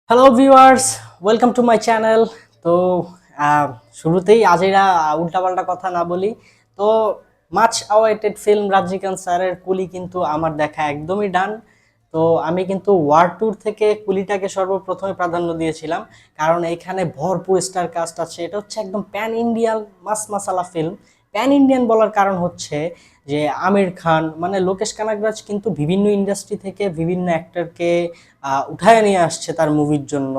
Hello viewers, welcome to my channel. তো আহ, শুরুতেই আজেরা উল্টাপাল্টা কথা না বলি। তো মাচ অ্যাওয়েটেড ফিল্ম রাজনীকান্ত স্যারের কুলি কিন্তু আমার দেখা একদমই ডান। তো আমি কিন্তু ওয়ার ট্যুর থেকে কুলিটাকে সর্বপ্রথমে প্রাধান্য দিয়েছিলাম, কারণ এখানে ভরপুর স্টার কাস্ট আছে। এটা হচ্ছে একদম প্যান ইন্ডিয়ান মাস মাসালা ফিল্ম। প্যান ইন্ডিয়ান বলার কারণ হচ্ছে যে আমির খান মানে লোকেশ কানাগরাজ কিন্তু বিভিন্ন ইন্ডাস্ট্রি থেকে বিভিন্ন অ্যাক্টরকে উঠায় নিয়ে আসছে তার মুভির জন্য।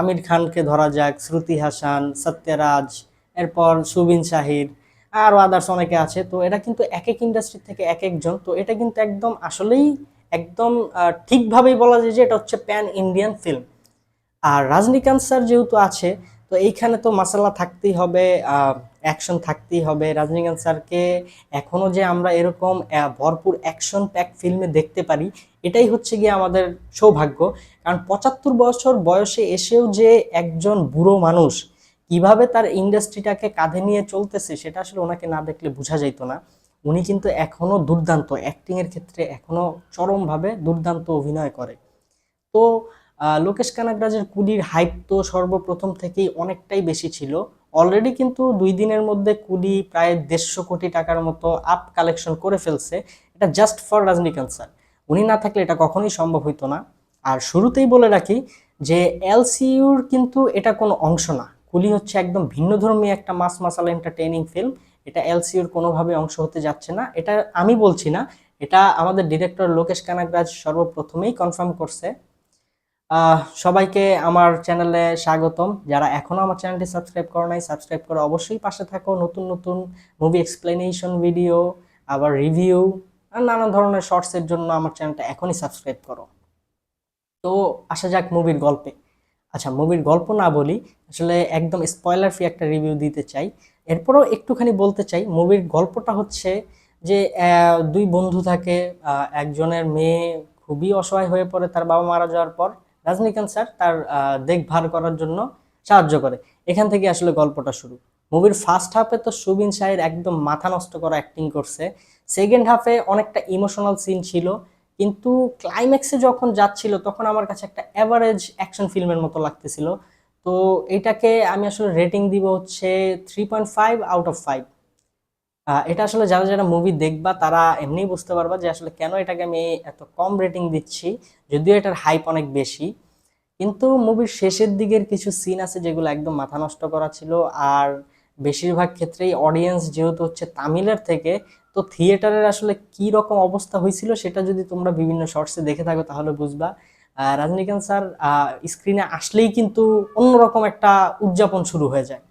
আমির খানকে ধরা যাক, শ্রুতি হাসান, সত্যরাজ, এরপর সুবিন শাহির, আরও আদার্স অনেকে আছে। তো এটা কিন্তু এক এক ইন্ডাস্ট্রি থেকে এক একজন। তো এটা কিন্তু একদম আসলেই একদম ঠিকভাবেই বলা যায় যে এটা হচ্ছে প্যান ইন্ডিয়ান ফিল্ম। আর রজনীকান্ত স্যার যেহেতু আছে, তো এইখানে তো মাসালা থাকতেই হবে, অ্যাকশন থাকতেই হবে। রজনীকান্ত স্যারকে এখনো যে আমরা এরকম ভরপুর অ্যাকশন প্যাক ফিল্মে দেখতে পারি, এটাই হচ্ছে গিয়ে আমাদের সৌভাগ্য। কারণ ৭৫ বছর বয়সে এসেও যে একজন বুড়ো মানুষ কিভাবে তার ইন্ডাস্ট্রিটাকে কাঁধে নিয়ে চলতেছে, সেটা আসলে ওনাকে না দেখলে বোঝা যাইত না। উনি কিন্তু এখনো দুর্দান্ত অ্যাক্টিং এর ক্ষেত্রে, এখনো চরমভাবে দুর্দান্ত অভিনয় করে। তো লোকেশ কানাগরাজের কুলির হাইপ তো সর্বপ্রথম থেকেই অনেকটাই বেশি ছিল। অলরেডি কিন্তু ২ দিনের মধ্যে কুলি প্রায় ১৫০ কোটি টাকার মতো আপ কালেকশন করে ফেলছে। এটা জাস্ট ফর রজনীকান্ত স্যার। উনি না থাকলে এটা কখনোই সম্ভব হইতো না। আর শুরুতেই বলে রাখি যে এলসিইউর কিন্তু এটা কোনো অংশ না। কুলি হচ্ছে একদম ভিন্নধর্মী একটা মাস মাসালা এন্টারটেইনিং ফিল্ম। এটা এলসিইউর কোনোভাবে অংশ হতে যাচ্ছে না। এটা আমি বলছি না, এটা আমাদের ডিরেক্টর লোকেশ কানাগরাজ সর্বপ্রথমেই কনফার্ম করছে। সবাইকে আমার চ্যানেলে স্বাগতম। যারা এখনো আমার চ্যানেলটি সাবস্ক্রাইব করো নাই, সাবস্ক্রাইব করে অবশ্যই পাশে থাকো। নতুন নতুন মুভি এক্সপ্লেনেশন ভিডিও, আবার রিভিউ আর নানা ধরনের শর্টসের জন্য আমার চ্যানেলটা এখনই সাবস্ক্রাইব করো। তো আসা যাক মুভির গল্পে। আচ্ছা, মুভির গল্প না বলি, আসলে একদম স্পয়লার ফ্রি একটা রিভিউ দিতে চাই। এরপরও একটুখানি বলতে চাই, মুভির গল্পটা হচ্ছে যে দুই বন্ধু থাকে। একজনের মেয়ে খুবই অসহায় হয়ে পড়ে তার বাবা মারা যাওয়ার পর। রজনীকান্ত স্যার তার দেখভাল করার জন্য সাহায্য করে। এখান থেকে আসলে গল্পটা শুরু। মুভির ফার্স্ট হাফে তো সুবিন শাহের একদম মাথা নষ্ট করা অ্যাক্টিং করছে। সেকেন্ড হাফে অনেকটা ইমোশনাল সিন ছিল, কিন্তু ক্লাইম্যাক্সে যখন যাচ্ছিল তখন আমার কাছে একটা অ্যাভারেজ অ্যাকশন ফিল্মের মতো লাগতেছিল। তো এটাকে আমি আসলে রেটিং দিব হচ্ছে 3.5 আউট অফ 5। এটা আসলে যারা যারা মুভি দেখবা তারা এমনিই বুঝতে পারবা যে আসলে কেন এটাকে আমি এত কম রেটিং দিচ্ছি, যদিও এটার হাইপ অনেক বেশি। কিন্তু মুভির শেষের দিকের কিছু সিন আছে যেগুলো একদম মাথা নষ্ট করা ছিল। আর বেশিরভাগ ক্ষেত্রেই অডিয়েন্স যেহেতু হচ্ছে তামিলের থেকে, তো থিয়েটারের আসলে কি রকম অবস্থা হয়েছিল সেটা যদি তোমরা বিভিন্ন শর্টসে দেখে থাকো তাহলে বুঝবা। রজনীকান্ত স্যার স্ক্রিনে আসলেই কিন্তু অন্যরকম একটা উদযাপন শুরু হয়ে যায়।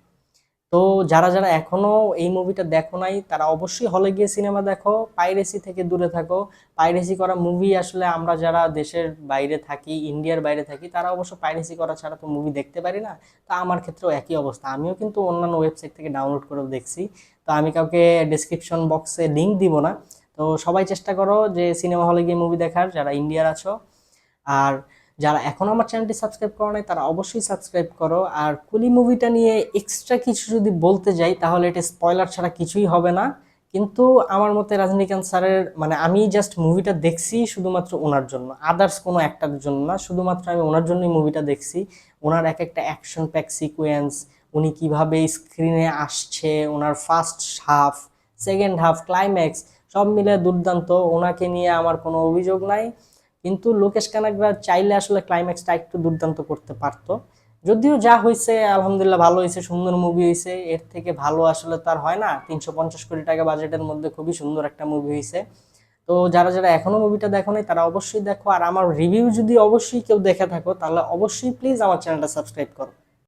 তো যারা যারা এখনো এই মুভিটা দেখো নাই তারা অবশ্যই হলে গিয়ে সিনেমা দেখো, পাইরেসি থেকে দূরে থাকো। পাইরেসি করা মুভি আসলে আমরা যারা দেশের বাইরে থাকি, ইন্ডিয়ার বাইরে থাকি, তারা অবশ্য পাইরেসি করা ছাড়া তো মুভি দেখতে পারি না। তা আমার ক্ষেত্রেও একই অবস্থা, আমিও কিন্তু অন্যান্য ওয়েবসাইট থেকে ডাউনলোড করেও দেখছি। তো আমি কাউকে ডেসক্রিপশন বক্সে লিঙ্ক দিব না। তো সবাই চেষ্টা করো যে সিনেমা হলে গিয়ে মুভি দেখার, যারা ইন্ডিয়ার আছো। আর যারা এখনো আমার চ্যানেলটি সাবস্ক্রাইব করো নাই তারা অবশ্যই সাবস্ক্রাইব করো। আর কুলি মুভিটা নিয়ে এক্সট্রা কিছু যদি বলতে যাই তাহলে এটা স্পয়লার ছাড়া কিছুই হবে না। কিন্তু আমার মতে রজনীকান্ত স্যারের মানে আমি জাস্ট মুভিটা দেখছি শুধুমাত্র ওনার জন্য, আদার্স কোনো একটার জন্য না, শুধুমাত্র আমি ওনার জন্যই মুভিটা দেখছি। ওনার এক একটা অ্যাকশন প্যাক সিকোয়েন্স, উনি কিভাবে স্ক্রিনে আসছে, ওনার first half, second half, climax, সব মিলে দুর্দান্ত। ওনাকে নিয়ে আমার কোনো অভিযোগ নাই। কিন্তু লোকেশ কানাগরা চাইলে আসলে ক্লাইম্যাক্সটা একটু দুর্দান্ত করতে পারতো। যদিও যা হয়েছে আলহামদুলিল্লাহ ভালো হয়েছে, সুন্দর মুভি হয়েছে। এর থেকে ভালো আসলে তার হয় না। ৩৫০ কোটি টাকা বাজেটের মধ্যে খুবই সুন্দর একটা মুভি হয়েছে। তো যারা যারা এখনো মুভিটা দেখো নাই তারা অবশ্যই দেখো। আর আমার রিভিউ যদি অবশ্যই কেউ দেখে থাকো তাহলে অবশ্যই প্লিজ আমার চ্যানেলটা সাবস্ক্রাইব করো।